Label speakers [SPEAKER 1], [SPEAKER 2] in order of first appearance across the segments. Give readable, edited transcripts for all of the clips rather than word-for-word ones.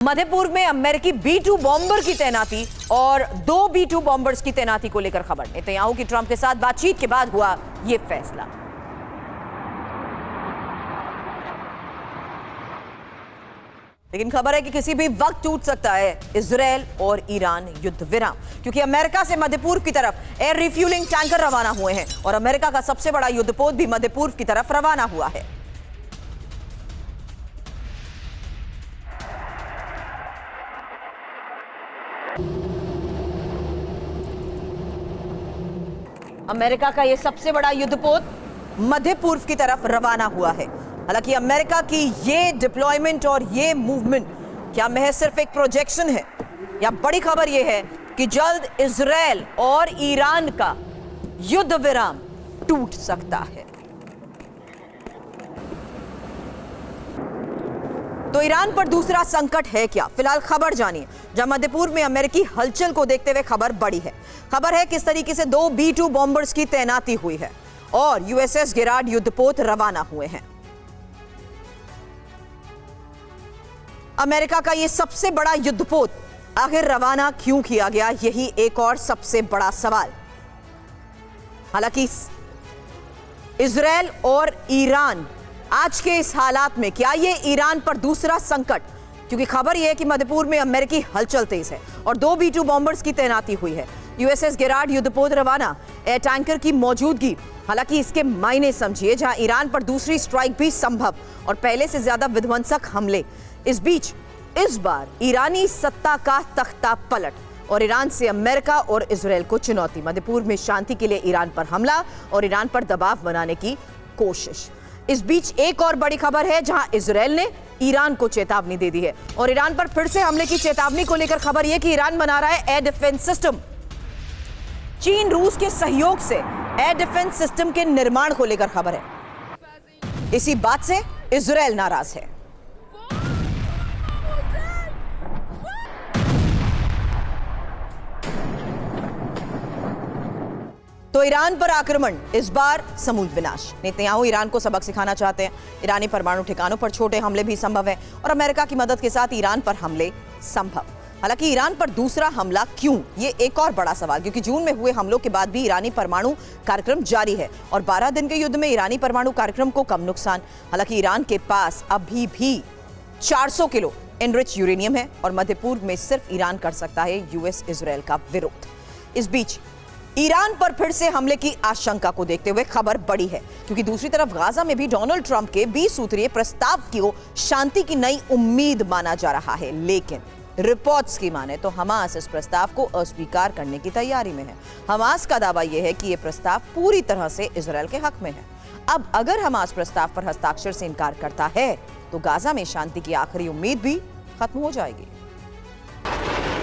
[SPEAKER 1] मधेपुर में अमेरिकी B-2 bomber की तैनाती और 2 B-2 बॉम्बर्स की तैनाती को लेकर खबर। नेतन्याहू की ट्रंप के साथ बातचीत के बाद हुआ यह फैसला। लेकिन खबर है कि किसी भी वक्त टूट सकता है इजरायल और ईरान युद्ध विराम, क्योंकि अमेरिका से मध्यपूर्व की तरफ एयर रिफ्यूलिंग टैंकर रवाना हुए हैं और अमेरिका का सबसे बड़ा युद्धपोत भी मध्यपूर्व की तरफ रवाना हुआ है। अमेरिका का यह सबसे बड़ा युद्धपोत मध्य पूर्व की तरफ रवाना हुआ है। हालांकि अमेरिका की ये डिप्लॉयमेंट और ये मूवमेंट क्या महज सिर्फ एक प्रोजेक्शन है, या बड़ी खबर यह है कि जल्द इजरायल और ईरान का युद्ध विराम टूट सकता है। तो ईरान पर दूसरा संकट है क्या? फिलहाल खबर जानिए। जहां मध्यपूर्व में अमेरिकी हलचल को देखते हुए खबर बढ़ी है। खबर है किस तरीके से 2 B-2 बॉम्बर्स की तैनाती हुई है और USS गेरार्ड युद्धपोत रवाना हुए हैं। अमेरिका का यह सबसे बड़ा युद्धपोत आखिर रवाना क्यों किया गया, यही एक और सबसे बड़ा सवाल। हालांकि इजरायल और ईरान आज के इस हालात में, क्या ये ईरान पर दूसरा संकट, क्योंकि खबर यह है कि मध्यपूर्व में अमेरिकी हलचल तेज है और 2 B-2 बॉम्बर्स की तैनाती हुई है। USS गेरार्ड युद्धपोत रवाना, एयर टैंकर की मौजूदगी। हालांकि इसके मायने समझिए, जहां ईरान पर दूसरी स्ट्राइक भी संभव और पहले से ज्यादा विध्वंसक हमले। इस बीच इस बार ईरानी सत्ता का तख्ता पलट और ईरान से अमेरिका और इजरायल को चुनौती। मध्यपूर्व में शांति के लिए ईरान पर हमला और ईरान पर दबाव बनाने की कोशिश। इस बीच एक और बड़ी खबर है, जहां इजरायल ने ईरान को चेतावनी दे दी है और ईरान पर फिर से हमले की चेतावनी को लेकर खबर यह कि ईरान बना रहा है एयर डिफेंस सिस्टम। चीन रूस के सहयोग से एयर डिफेंस सिस्टम के निर्माण को लेकर खबर है। इसी बात से इजरायल नाराज है। तो ईरान पर आक्रमण, इस बार समूल विनाश। नेतन्याहू ईरान को सबक सिखाना चाहते हैं। ईरानी परमाणु ठिकानों पर छोटे हमले भी संभव है और अमेरिका की मदद के साथ ईरान पर हमले संभव। हालांकि ईरान पर दूसरा हमला क्यों, ये एक और बड़ा सवाल, क्योंकि जून में हुए हमलों के बाद भी ईरानी परमाणु कार्यक्रम जारी है और 12 दिन के युद्ध में ईरानी परमाणु कार्यक्रम को कम नुकसान। हालांकि ईरान के पास अभी भी 400 किलो एनरिच यूरेनियम है और मध्य पूर्व में सिर्फ ईरान कर सकता है US इजरायल का विरोध। इस बीच ईरान पर फिर से हमले की आशंका को देखते हुए खबर बढ़ी है, क्योंकि दूसरी तरफ गाजा में भी डोनाल्ड ट्रंप के 20 सूत्रीय प्रस्ताव को शांति की नई उम्मीद माना जा रहा है। लेकिन रिपोर्ट्स की माने तो हमास इस प्रस्ताव को अस्वीकार करने की तैयारी में है। हमास का दावा यह है कि यह प्रस्ताव पूरी तरह से इजरायल के हक में है। अब अगर हमास प्रस्ताव पर हस्ताक्षर से इनकार करता है तो गाजा में शांति की आखिरी उम्मीद भी खत्म हो जाएगी।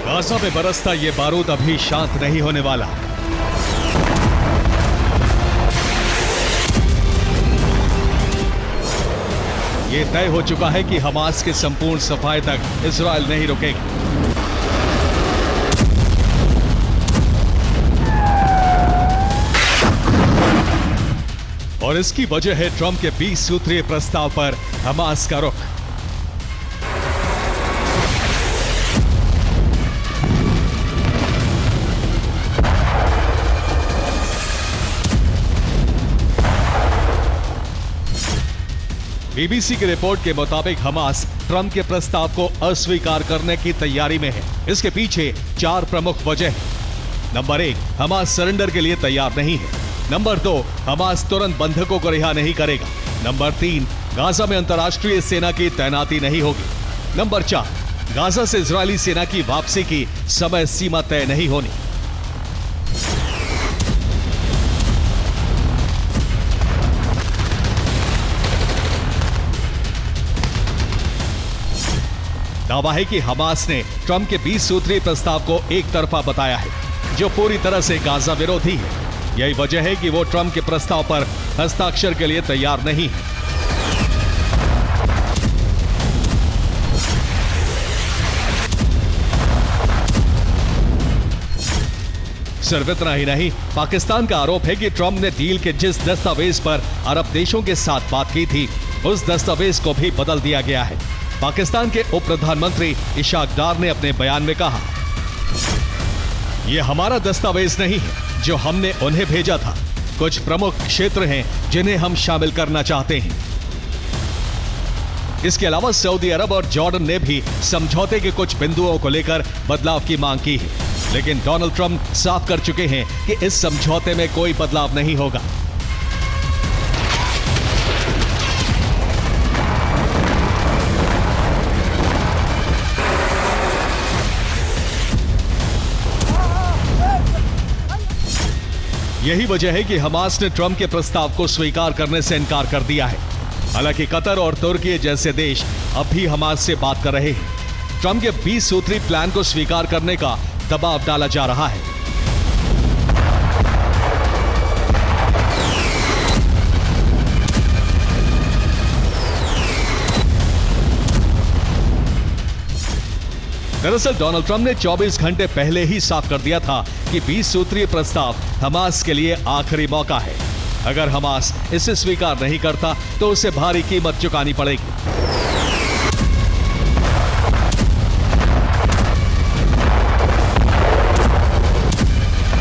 [SPEAKER 2] गाजा में बरसता ये बारूद अभी शांत नहीं होने वाला। ये तय हो चुका है कि हमास के संपूर्ण सफाई तक इजरायल नहीं रुकेगा। और इसकी वजह है ट्रंप के 20 सूत्रीय प्रस्ताव पर हमास का रुख। BBC की रिपोर्ट के मुताबिक हमास ट्रंप के प्रस्ताव को अस्वीकार करने की तैयारी में है। इसके पीछे 4 प्रमुख वजह हैं। नंबर 1, हमास सरेंडर के लिए तैयार नहीं है। नंबर 2, हमास तुरंत बंधकों को रिहा नहीं करेगा। नंबर 3, गाजा में अंतर्राष्ट्रीय सेना की तैनाती नहीं होगी। नंबर 4, गाजा से इजरायली सेना की वापसी की समय सीमा तय नहीं होनी। दावा है कि हमास ने ट्रंप के 20 सूत्रीय प्रस्ताव को एक तरफा बताया है, जो पूरी तरह से गाजा विरोधी है। यही वजह है कि वो ट्रंप के प्रस्ताव पर हस्ताक्षर के लिए तैयार नहीं है। सिर्फ इतना ही नहीं, पाकिस्तान का आरोप है कि ट्रंप ने डील के जिस दस्तावेज पर अरब देशों के साथ बात की थी, उस दस्तावेज को भी बदल दिया गया है। पाकिस्तान के उप प्रधानमंत्री इशाक डार ने अपने बयान में कहा, यह हमारा दस्तावेज नहीं है जो हमने उन्हें भेजा था। कुछ प्रमुख क्षेत्र हैं जिन्हें हम शामिल करना चाहते हैं। इसके अलावा सऊदी अरब और जॉर्डन ने भी समझौते के कुछ बिंदुओं को लेकर बदलाव की मांग की है, लेकिन डोनाल्ड ट्रंप साफ कर चुके हैं कि इस समझौते में कोई बदलाव नहीं होगा। यही वजह है कि हमास ने ट्रंप के प्रस्ताव को स्वीकार करने से इनकार कर दिया है। हालांकि कतर और तुर्की जैसे देश अब भी हमास से बात कर रहे हैं। ट्रंप के 20 सूत्री प्लान को स्वीकार करने का दबाव डाला जा रहा है। दरअसल डोनाल्ड ट्रंप ने 24 घंटे पहले ही साफ कर दिया था कि 20 सूत्रीय प्रस्ताव हमास के लिए आखिरी मौका है। अगर हमास इसे स्वीकार नहीं करता तो उसे भारी कीमत चुकानी पड़ेगी।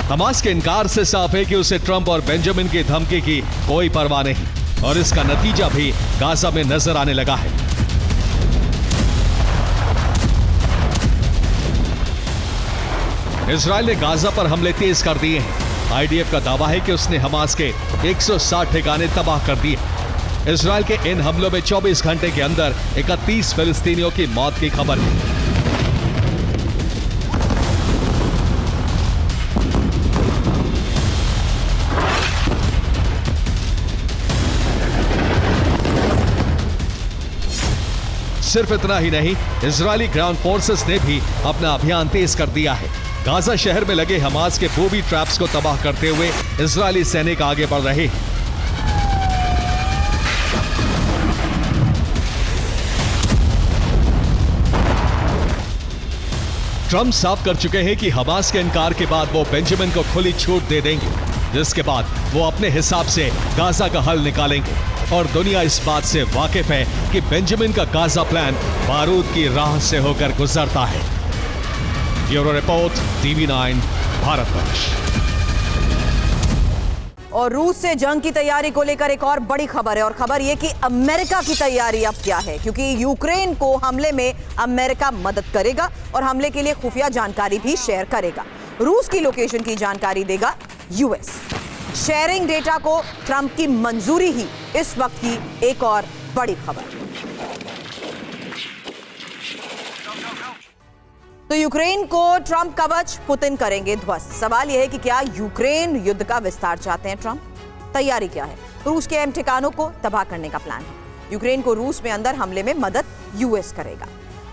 [SPEAKER 2] हमास के इनकार से साफ है कि उसे ट्रंप और बेंजामिन की धमकी की कोई परवाह नहीं, और इसका नतीजा भी गाजा में नजर आने लगा है। इजराइल ने गाजा पर हमले तेज कर दिए हैं। आईडीएफ का दावा है कि उसने हमास के 160 ठिकाने तबाह कर दिए। इजराइल के इन हमलों में 24 घंटे के अंदर 31 फिलिस्तीनियों की मौत की खबर है। सिर्फ इतना ही नहीं, इजरायली ग्राउंड फोर्सेस ने भी अपना अभियान तेज कर दिया है। गाजा शहर में लगे हमास के बूबी ट्रैप्स को तबाह करते हुए इजरायली सैनिक आगे बढ़ रहे हैं। ट्रंप साफ कर चुके हैं कि हमास के इनकार के बाद वो बेंजामिन को खुली छूट दे देंगे, जिसके बाद वो अपने हिसाब से गाजा का हल निकालेंगे। और दुनिया इस बात से वाकिफ है कि बेंजामिन का गाजा प्लान बारूद की राह से होकर गुजरता है। Bureau report, TV9 Bharatvarsh.
[SPEAKER 1] और रूस से जंग की तैयारी को लेकर एक और बड़ी खबर है, और खबर यह कि अमेरिका की तैयारी अब क्या है, क्योंकि यूक्रेन को हमले में अमेरिका मदद करेगा और हमले के लिए खुफिया जानकारी भी शेयर करेगा। रूस की लोकेशन की जानकारी देगा यूएस। शेयरिंग डेटा को ट्रंप की मंजूरी ही इस वक्त की एक और बड़ी खबर। तो यूक्रेन को ट्रंप कवच, पुतिन करेंगे ध्वस्त। सवाल यह है कि क्या यूक्रेन युद्ध का विस्तार चाहते हैं ट्रंप? तैयारी क्या है? रूस के अहम ठिकानों को तबाह करने का प्लान है। यूक्रेन को रूस में अंदर हमले में मदद यूएस करेगा।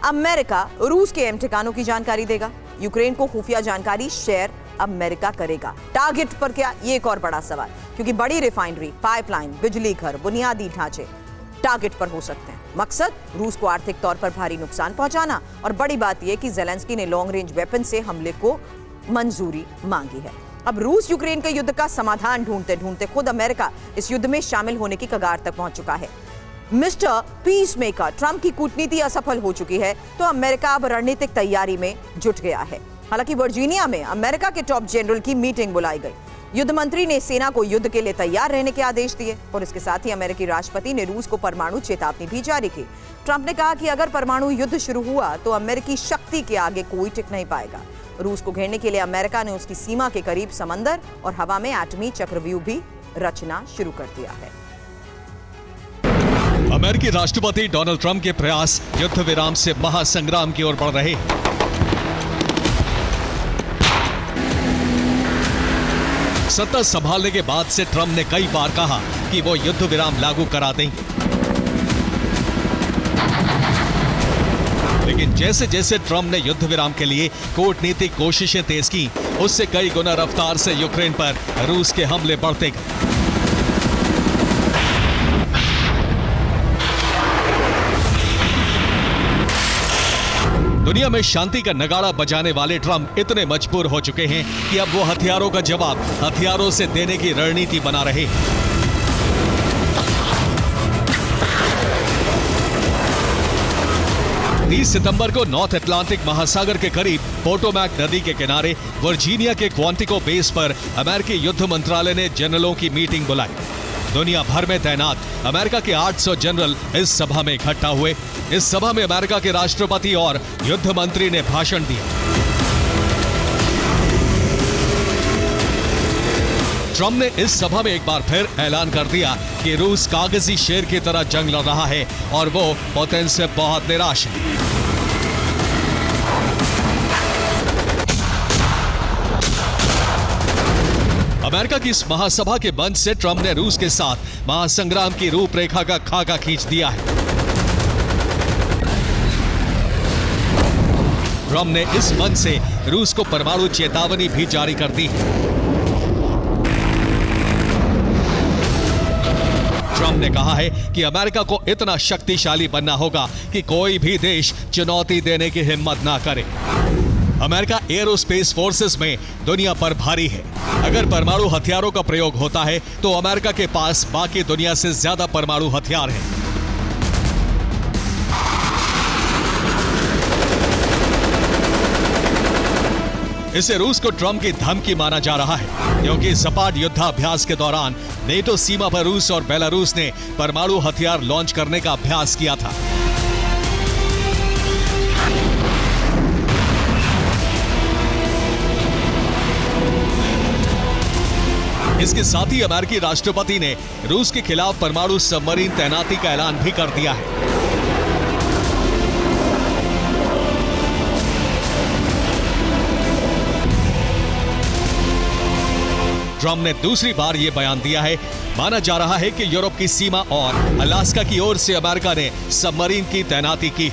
[SPEAKER 1] अमेरिका रूस के अहम ठिकानों की जानकारी देगा। यूक्रेन को खुफिया जानकारी शेयर अमेरिका करेगा। टारगेट पर क्या, ये एक और बड़ा सवाल, क्योंकि बड़ी रिफाइनरी, पाइपलाइन, बिजली घर, बुनियादी ढांचे टारगेट पर हो सकते हैं। मकसद रूस को आर्थिक तौर पर भारी नुकसान पहुंचाना। और बड़ी बात यह कि ज़ेलेंस्की ने लॉन्ग रेंज वेपन से हमले को मंजूरी मांगी है। अब रूस यूक्रेन के युद्ध का समाधान ढूंढते ढूंढते खुद अमेरिका इस युद्ध में शामिल होने की कगार तक पहुंच चुका है। मिस्टर पीस मेकर ट्रंप की कूटनीति असफल हो चुकी है, तो अमेरिका अब रणनीतिक तैयारी में जुट गया है। हालांकि वर्जीनिया में अमेरिका के टॉप जनरल की मीटिंग बुलाई गई। युद्ध मंत्री ने सेना को युद्ध के लिए तैयार रहने के आदेश दिए, और इसके साथ ही अमेरिकी राष्ट्रपति ने रूस को परमाणु चेतावनी भी जारी की। ट्रंप ने कहा कि अगर परमाणु युद्ध शुरू हुआ तो अमेरिकी शक्ति के आगे कोई टिक नहीं पाएगा। रूस को घेरने के लिए अमेरिका ने उसकी सीमा के करीब समंदर और हवा में एटमी चक्रव्यूह भी रचना शुरू कर दिया है।
[SPEAKER 2] अमेरिकी राष्ट्रपति डोनाल्ड ट्रंप के प्रयास युद्ध विराम से महासंग्राम की ओर बढ़ रहे हैं। सत्ता संभालने के बाद से ट्रंप ने कई बार कहा कि वो युद्ध विराम लागू करा देंगे, लेकिन जैसे जैसे ट्रंप ने युद्ध विराम के लिए कूटनीतिक कोशिशें तेज की, उससे कई गुना रफ्तार से यूक्रेन पर रूस के हमले बढ़ते गए। दुनिया में शांति का नगाड़ा बजाने वाले ट्रंप इतने मजबूर हो चुके हैं कि अब वो हथियारों का जवाब हथियारों से देने की रणनीति बना रहे हैं। 30 सितंबर को नॉर्थ अटलांटिक महासागर के करीब पोटोमैक नदी के किनारे वर्जीनिया के क्वांटिको बेस पर अमेरिकी युद्ध मंत्रालय ने जनरलों की मीटिंग बुलाई। दुनिया भर में तैनात अमेरिका के 800 जनरल इस सभा में इकट्ठा हुए। इस सभा में अमेरिका के राष्ट्रपति और युद्ध मंत्री ने भाषण दिया। ट्रंप ने इस सभा में एक बार फिर ऐलान कर दिया कि रूस कागजी शेर की तरह जंग लड़ रहा है और वो पुतिन से बहुत निराश है। अमेरिका की इस महासभा के मंच से ट्रंप ने रूस के साथ महासंग्राम की रूपरेखा का खाका खींच दिया है। ट्रंप ने इस मंच से रूस को परमाणु चेतावनी भी जारी कर दी है। ट्रंप ने कहा है कि अमेरिका को इतना शक्तिशाली बनना होगा कि कोई भी देश चुनौती देने की हिम्मत ना करे। अमेरिका एरोस्पेस फोर्सेस में दुनिया पर भारी है। अगर परमाणु हथियारों का प्रयोग होता है तो अमेरिका के पास बाकी दुनिया से ज्यादा परमाणु हथियार हैं। इसे रूस को ट्रंप की धमकी माना जा रहा है, क्योंकि सपाट युद्धाभ्यास के दौरान नेटो सीमा पर रूस और बेलारूस ने परमाणु हथियार लॉन्च करने का अभ्यास किया था। इसके साथ ही अमेरिकी राष्ट्रपति ने रूस के खिलाफ परमाणु सबमरीन तैनाती का ऐलान भी कर दिया है। ट्रंप ने दूसरी बार यह बयान दिया है। माना जा रहा है कि यूरोप की सीमा और अलास्का की ओर से अमेरिका ने सबमरीन की तैनाती की।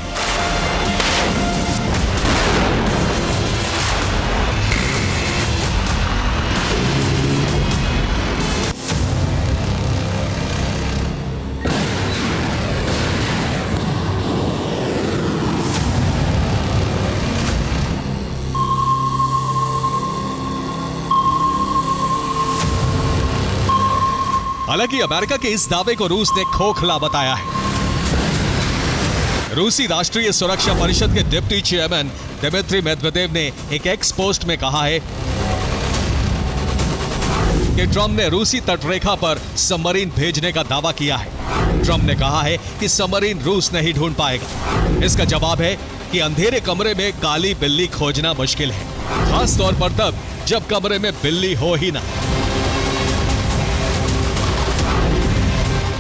[SPEAKER 2] हालांकि अमेरिका के इस दावे को रूस ने खोखला बताया है। रूसी राष्ट्रीय सुरक्षा परिषद के डिप्टी चेयरमैन दिमित्री मेदवेदेव ने एक एक्स पोस्ट में कहा है कि ट्रंप ने रूसी तटरेखा पर सबमरीन भेजने का दावा किया है। ट्रंप ने कहा है कि सबमरीन रूस नहीं ढूंढ पाएगा। इसका जवाब है कि अंधेरे कमरे में काली बिल्ली खोजना मुश्किल है, खास तौर पर तब जब कमरे में बिल्ली हो ही ना।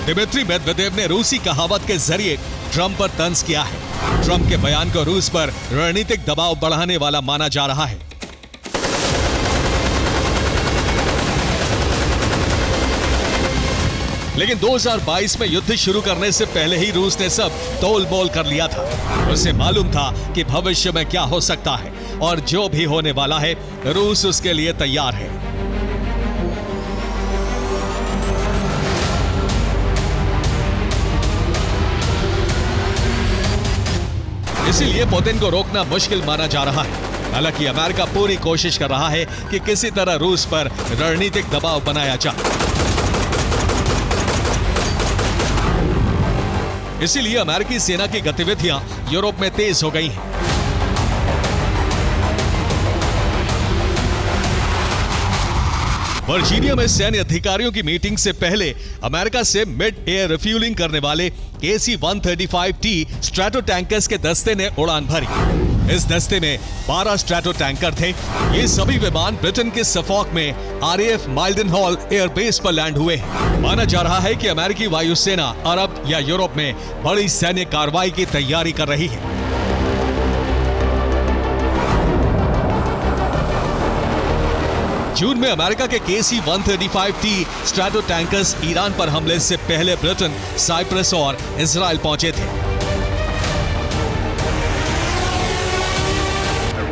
[SPEAKER 2] दिमित्री मेदवेदेव ने रूसी कहावत के जरिए ट्रंप पर तंज किया है। ट्रंप के बयान को रूस पर रणनीतिक दबाव बढ़ाने वाला माना जा रहा है। लेकिन 2022 में युद्ध शुरू करने से पहले ही रूस ने सब तोल मोल कर लिया था। उसे मालूम था कि भविष्य में क्या हो सकता है और जो भी होने वाला है रूस उसके लिए तैयार है। इसीलिए पुतिन को रोकना मुश्किल माना जा रहा है। हालांकि अमेरिका पूरी कोशिश कर रहा है कि किसी तरह रूस पर रणनीतिक दबाव बनाया जाए। इसीलिए अमेरिकी सेना की गतिविधियां यूरोप में तेज हो गई हैं। वर्जीनिया में सैन्य अधिकारियों की मीटिंग से पहले अमेरिका से मिड एयर रिफ्यूलिंग करने वाले KC-135T स्ट्रैटो टैंकर्स के दस्ते ने उड़ान भरी। इस दस्ते में 12 स्ट्रैटो टैंकर थे। ये सभी विमान ब्रिटेन के सफॉक में RAF माइल्डनहॉल एयरबेस पर लैंड हुए। माना जा रहा है कि अमेरिकी वायुसेना अरब या यूरोप में बड़ी सैन्य कार्रवाई की तैयारी कर रही है। जून में अमेरिका के KC-135T स्ट्रैटो टैंकर्स ईरान पर हमले से पहले ब्रिटेन, साइप्रस और इजराइल पहुंचे थे।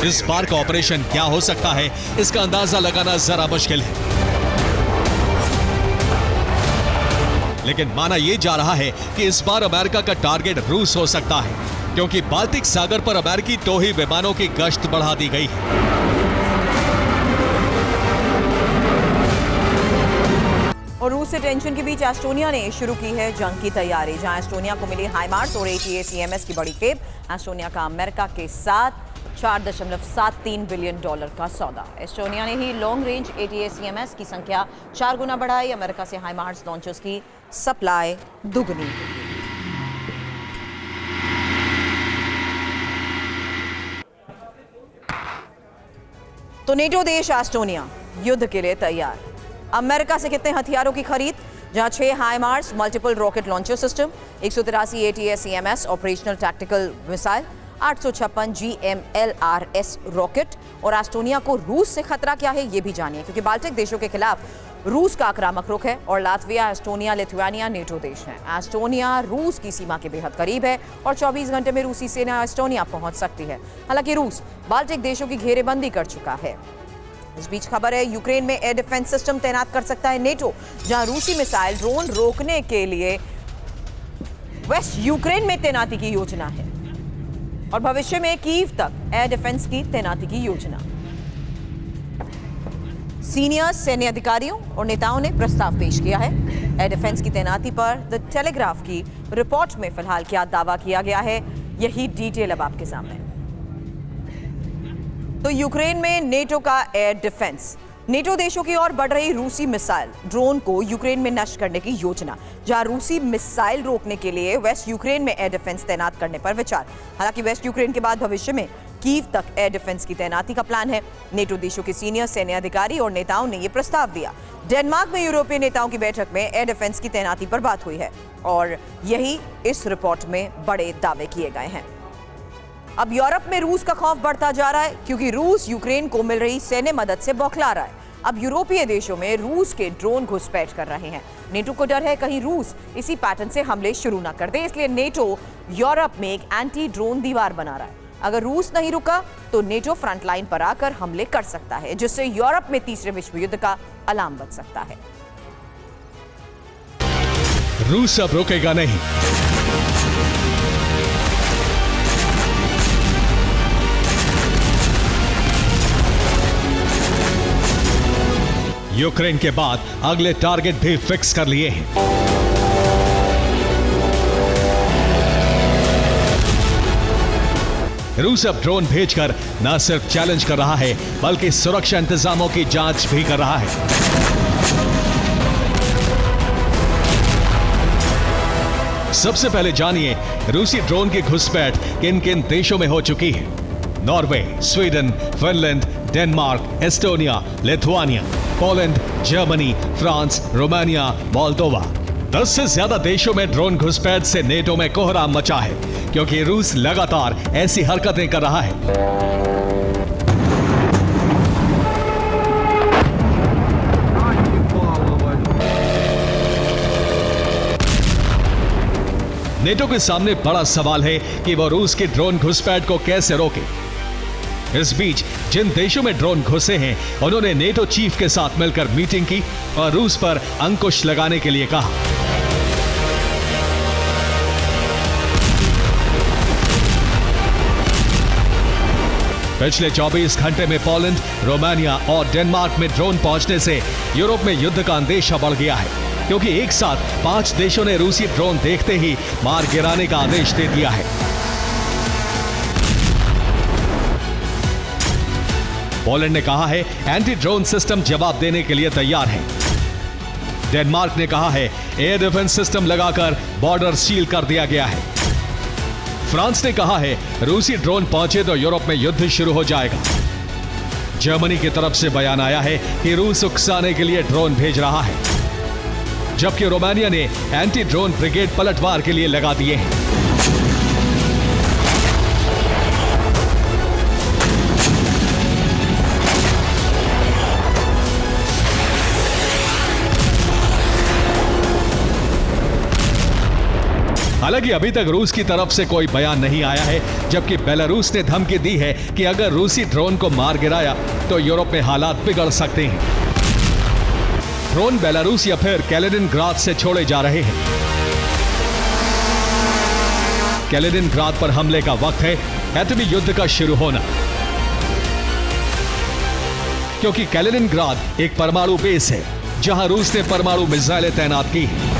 [SPEAKER 2] इस बार का ऑपरेशन क्या हो सकता है, इसका अंदाजा लगाना जरा मुश्किल है। लेकिन माना यह जा रहा है कि इस बार अमेरिका का टारगेट रूस हो सकता है, क्योंकि बाल्टिक सागर पर अमेरिकी टोही विमानों की गश्त बढ़ा दी गई है।
[SPEAKER 1] और रूस से टेंशन के बीच एस्टोनिया ने शुरू की है जंग की तैयारी, जहां एस्टोनिया को मिली हाइमार्स और ATACMS की बड़ी खेप। एस्टोनिया का अमेरिका के साथ $4.73 बिलियन का सौदा। एस्टोनिया ने ही लॉन्ग रेंज ATACMS की संख्या 4 गुना बढ़ाई। अमेरिका से हाइमार्स लॉन्चर्स की सप्लाई दुगनी। तो नेटो देश एस्टोनिया युद्ध के लिए तैयार। अमेरिका से कितने हथियारों की खरीद, जहां 6 HIMARS multiple rocket launcher system, 183 ATACMS operational tactical missile, 856 GMLRS rocket. और एस्टोनिया को रूस से खतरा क्या है ये भी जानिए, क्योंकि बाल्टिक देशों के खिलाफ रूस का आक्रामक रुख है और लातविया, एस्टोनिया, लिथुआनिया नेटो देश हैं। एस्टोनिया रूस की सीमा के बेहद करीब है और 24 घंटे में रूसी सेना एस्टोनिया पहुंच सकती है। हालांकि रूस बाल्टिक देशों की घेरेबंदी कर चुका है। इस बीच खबर है यूक्रेन में एयर डिफेंस सिस्टम तैनात कर सकता है नेटो, जहां रूसी मिसाइल ड्रोन रोकने के लिए वेस्ट यूक्रेन में तैनाती की योजना है और भविष्य में कीव तक एयर डिफेंस की तैनाती की योजना। सीनियर सैन्य अधिकारियों और नेताओं ने प्रस्ताव पेश किया है। एयर डिफेंस की तैनाती पर द टेलीग्राफ की रिपोर्ट में फिलहाल क्या दावा किया गया है, यही डिटेल अब आपके सामने। तो यूक्रेन में नेटो का एयर डिफेंस, नेटो देशों की ओर बढ़ रही रूसी मिसाइल ड्रोन को यूक्रेन में नष्ट करने की योजना, जहां रूसी मिसाइल रोकने के लिए वेस्ट यूक्रेन में एयर डिफेंस तैनात करने पर विचार। हालांकि वेस्ट यूक्रेन के बाद भविष्य में कीव तक एयर डिफेंस की तैनाती का प्लान है। नेटो देशों के सीनियर सैन्य अधिकारी और नेताओं ने यह प्रस्ताव दिया। डेनमार्क में यूरोपीय नेताओं की बैठक में एयर डिफेंस की तैनाती पर बात हुई है और यही इस रिपोर्ट में बड़े दावे किए गए हैं। अब यूरोप में रूस का खौफ बढ़ता जा रहा है, क्योंकि रूस यूक्रेन को मिल रही सैन्य मदद से बौखला रहा है। अब यूरोपीय देशों में रूस के ड्रोन घुसपैठ कर रहे हैं। नेटो को डर है कहीं रूस इसी पैटर्न से हमले शुरू न कर दे, इसलिए नेटो यूरोप में एक एंटी ड्रोन दीवार बना रहा है। अगर रूस नहीं रुका तो नेटो फ्रंटलाइन पर आकर हमले कर सकता है, जिससे यूरोप में तीसरे विश्व युद्ध का अलार्म बज सकता है।
[SPEAKER 2] रूस अब रुकेगा नहीं। यूक्रेन के बाद अगले टारगेट भी फिक्स कर लिए हैं। रूस अब ड्रोन भेजकर न सिर्फ चैलेंज कर रहा है, बल्कि सुरक्षा इंतजामों की जांच भी कर रहा है। सबसे पहले जानिए रूसी ड्रोन की घुसपैठ किन किन देशों में हो चुकी है। Norway, Sweden, Finland, Denmark, Estonia, Lithuania, Poland, Germany, France, Romania, Moldova. 10 से ज्यादा देशों में ड्रोन घुसपैठ से नेटो में कोहराम मचा है, क्योंकि रूस लगातार ऐसी हरकतें कर रहा है। नेटो के सामने बड़ा सवाल है कि वो रूस की ड्रोन घुसपैठ को कैसे रोके। इस बीच जिन देशों में ड्रोन घुसे हैं, उन्होंने नेटो चीफ के साथ मिलकर मीटिंग की और रूस पर अंकुश लगाने के लिए कहा। पिछले 24 घंटे में पोलैंड, रोमानिया और डेनमार्क में ड्रोन पहुंचने से यूरोप में युद्ध का अंदेशा बढ़ गया है, क्योंकि एक साथ 5 देशों ने रूसी ड्रोन देखते ही मार गिराने का आदेश दे दिया है। पोलैंड ने कहा है एंटी ड्रोन सिस्टम जवाब देने के लिए तैयार है। डेनमार्क ने कहा है एयर डिफेंस सिस्टम लगाकर बॉर्डर सील कर दिया गया है। फ्रांस ने कहा है रूसी ड्रोन पहुंचे तो यूरोप में युद्ध शुरू हो जाएगा। जर्मनी की तरफ से बयान आया है कि रूस उकसाने के लिए ड्रोन भेज रहा है, जबकि रोमानिया ने एंटी ड्रोन ब्रिगेड पलटवार के लिए लगा दिए हैं। हालांकि अभी तक रूस की तरफ से कोई बयान नहीं आया है, जबकि बेलारूस ने धमकी दी है कि अगर रूसी ड्रोन को मार गिराया तो यूरोप में हालात बिगड़ सकते हैं। ड्रोन बेलारूस या फिर कैलिनिनग्राद से छोड़े जा रहे हैं। कैलिनिनग्राद पर हमले का वक्त है एटमी युद्ध का शुरू होना, क्योंकि कैलिनिनग्राद एक परमाणु बेस है जहां रूस ने परमाणु मिसाइलें तैनात की हैं।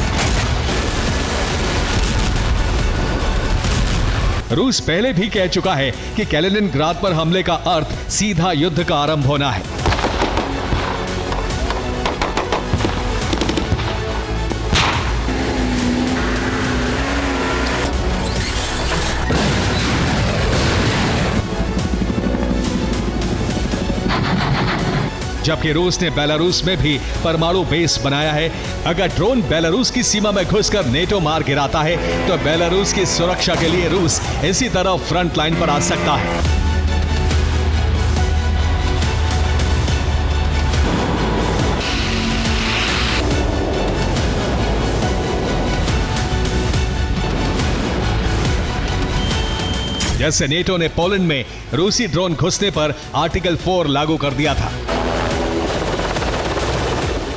[SPEAKER 2] रूस पहले भी कह चुका है कि कैलिनिनग्राद पर हमले का अर्थ सीधा युद्ध का आरंभ होना है। जबकि रूस ने बेलारूस में भी परमाणु बेस बनाया है। अगर ड्रोन बेलारूस की सीमा में घुसकर नेटो मार गिराता है तो बेलारूस की सुरक्षा के लिए रूस इसी तरह फ्रंट लाइन पर आ सकता है। जैसे नेटो ने पोलैंड में रूसी ड्रोन घुसने पर आर्टिकल 4 लागू कर दिया था,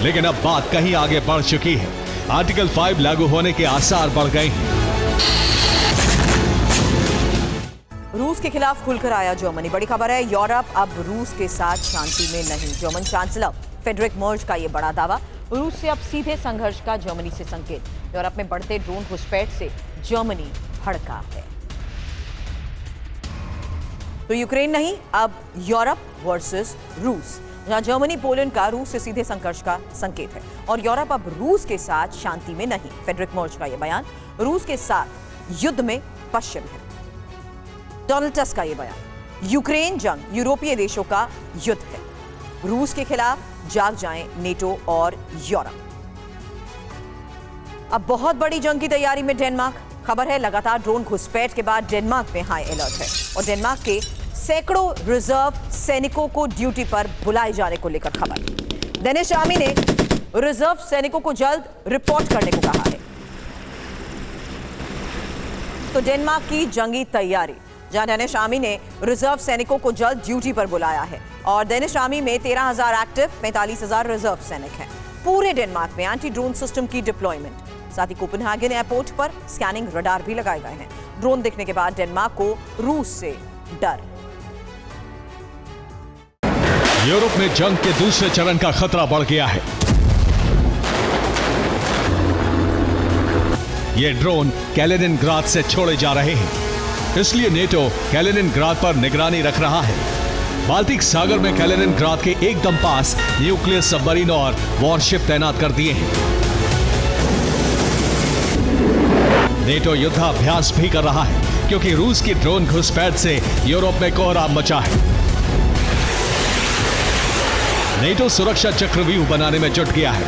[SPEAKER 2] लेकिन अब बात कहीं आगे बढ़ चुकी है। आर्टिकल 5 लागू होने के आसार बढ़ गए हैं।
[SPEAKER 1] रूस के खिलाफ खुलकर आया जर्मनी। बड़ी खबर है, यूरोप अब रूस के साथ शांति में नहीं। जर्मन चांसलर फ्रेडरिक मर्ज का यह बड़ा दावा। रूस से अब सीधे संघर्ष का जर्मनी से संकेत। यूरोप में बढ़ते ड्रोन घुसपैठ से जर्मनी भड़का है। तो यूक्रेन नहीं, अब यूरोप वर्सेस रूस, जहां जर्मनी पोलैंड का रूस से सीधे संघर्ष का संकेत है। और यूरोप अब रूस के साथ शांति में नहीं। फ्रेडरिक मर्ज का यह बयान। रूस के साथ युद्ध में पश्चिम है। डोनाल्ड टस्क का यह बयान। यूक्रेन जंग यूरोपीय देशों का युद्ध है। रूस के खिलाफ जाग जाएं नेटो और यूरोप। अब बहुत बड़ी जंग की तैयारी में डेनमार्क। खबर है, लगातार ड्रोन घुसपैठ के बाद डेनमार्क में हाई अलर्ट है और डेनमार्क के सैकड़ों रिजर्व सैनिकों को ड्यूटी पर बुलाए जाने को लेकर खबर। डेनिश आर्मी ने रिजर्व सैनिकों को जल्द रिपोर्ट करने को कहा है। तो डेनमार्क की जंगी तैयारी, जहां डेनिश आर्मी ने रिजर्व सैनिकों को जल्द ड्यूटी पर बुलाया है और डेनिश आर्मी में 13,000 एक्टिव, 45,000 रिजर्व सैनिक हैं। पूरे डेनमार्क में एंटी ड्रोन सिस्टम की डिप्लॉयमेंट। साथ ही कोपेनहेगन एयरपोर्ट पर स्कैनिंग रडार भी लगाए गए हैं। ड्रोन दिखने के बाद डेनमार्क को रूस से डर।
[SPEAKER 2] यूरोप में जंग के दूसरे चरण का खतरा बढ़ गया है। ये ड्रोन कैलिनिनग्राद से छोड़े जा रहे हैं, इसलिए नेटो कैलिनिनग्राद पर निगरानी रख रहा है। बाल्टिक सागर में कैलिनिनग्राद के एकदम पास न्यूक्लियर सबमरीन और वॉरशिप तैनात कर दिए हैं। नेटो युद्धाभ्यास भी कर रहा है क्योंकि रूस की ड्रोन घुसपैठ से यूरोप में कोहराम मचा है। नेटो सुरक्षा चक्रव्यूह बनाने में जुट गया है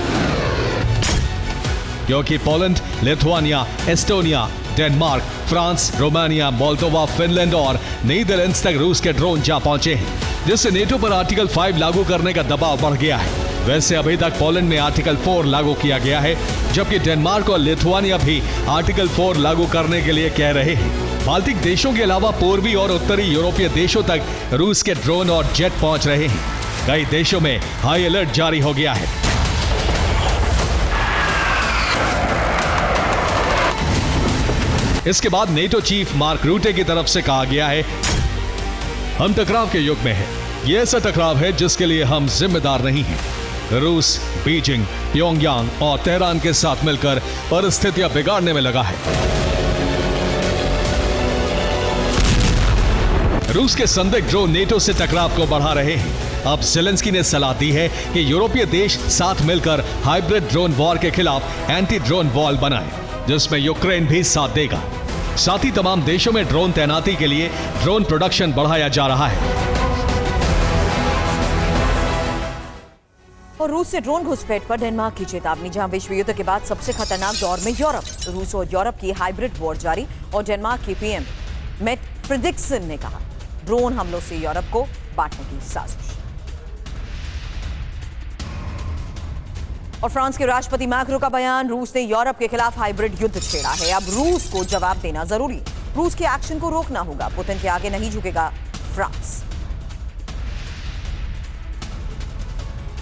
[SPEAKER 2] क्योंकि Poland, Lithuania, Estonia, Denmark, France, Romania, Moldova, Finland और नीदरलैंड्स तक रूस के ड्रोन जा पहुंचे हैं, जिससे नेटो पर आर्टिकल 5 लागू करने का दबाव बढ़ गया है। वैसे अभी तक पोलैंड में आर्टिकल 4 लागू किया गया है, जबकि डेनमार्क और लिथुआनिया भी आर्टिकल 4 लागू करने के लिए कह रहे हैं। बाल्टिक देशों के अलावा पूर्वी और उत्तरी यूरोपीय देशों तक रूस के ड्रोन और जेट पहुंच रहे हैं। कई देशों में हाई अलर्ट जारी हो गया है। इसके बाद नेटो चीफ मार्क रूटे की तरफ से कहा गया है, हम टकराव के युग में हैं। यह ऐसा टकराव है जिसके लिए हम जिम्मेदार नहीं हैं। रूस बीजिंग, प्योंगयांग और तेहरान के साथ मिलकर परिस्थितियां बिगाड़ने में लगा है। रूस के संदिग्ध ड्रोन नेटो से टकराव को बढ़ा रहे हैं। अब ज़ेलेंस्की ने सलाह दी है कि यूरोपीय देश साथ मिलकर हाइब्रिड ड्रोन वॉर के खिलाफ एंटी ड्रोन वॉल बनाएं, जिसमें यूक्रेन भी साथ देगा। साथ ही तमाम देशों में ड्रोन तैनाती के लिए ड्रोन प्रोडक्शन बढ़ाया जा रहा है।
[SPEAKER 1] और रूस से ड्रोन घुसपैठ पर डेनमार्क की चेतावनी, जहां विश्व युद्ध के बाद सबसे खतरनाक दौर में यूरोप। रूस और यूरोप की हाइब्रिड वॉर जारी और डेनमार्क के पीएम मेट फ्रेडरिक्सन ने कहा, ड्रोन हमलों से यूरोप को बांटने की साजिश। और फ्रांस के राष्ट्रपति मैक्रो का बयान, रूस ने यूरोप के खिलाफ हाइब्रिड युद्ध छेड़ा है, अब रूस को जवाब देना जरूरी। रूस के एक्शन को रोकना होगा, पुतिन के आगे नहीं झुकेगा फ्रांस।